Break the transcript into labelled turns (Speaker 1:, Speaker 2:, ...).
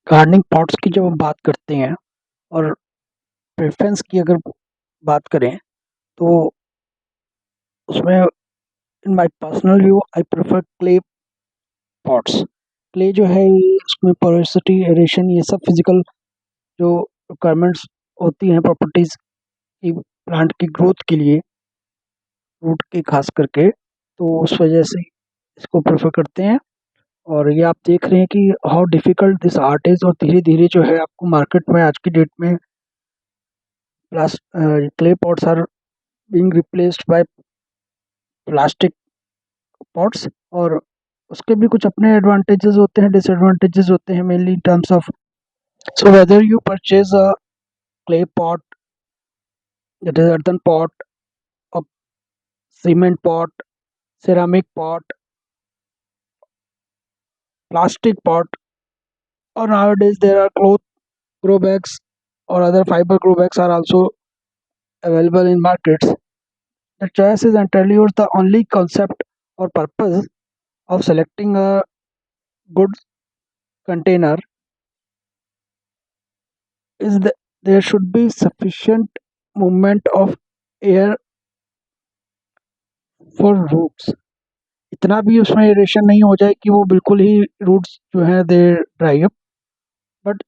Speaker 1: Gardening pots की जब हम बात करते हैं और प्रेफ़रेंस की अगर बात करें, तो उसमें in my personal view I prefer clay pots. Clay जो है ये उसमें पोरोसिटी, एरेशन ये सब फ़िज़िकल जो रिक्वायरमेंट्स होती हैं प्रॉपर्टीज़ की प्लांट की ग्रोथ के लिए, रूट की ख़ास करके, तो उस वजह से इसको प्रेफ़र करते हैं। और ये आप देख रहे हैं कि how difficult this art is और धीरे-धीरे जो है आपको मार्केट में आज की डेट में clay pots are being replaced by plastic pots. और उसके भी कुछ अपने एडवांटेजेस होते हैं, डिसएडवांटेजेस होते हैं, mainly in terms of so whether you purchase a clay pot, that is earthen pot, a cement pot, ceramic pot, plastic pot, or nowadays there are cloth grow bags or other fiber grow bags are also available in markets. The choice is entirely yours. The only concept or purpose of selecting a good container is that there should be sufficient movement of air for roots. इतना भी उसमें aeration नहीं हो जाए कि वो बिल्कुल ही roots जो है दे ड्राई अप, बट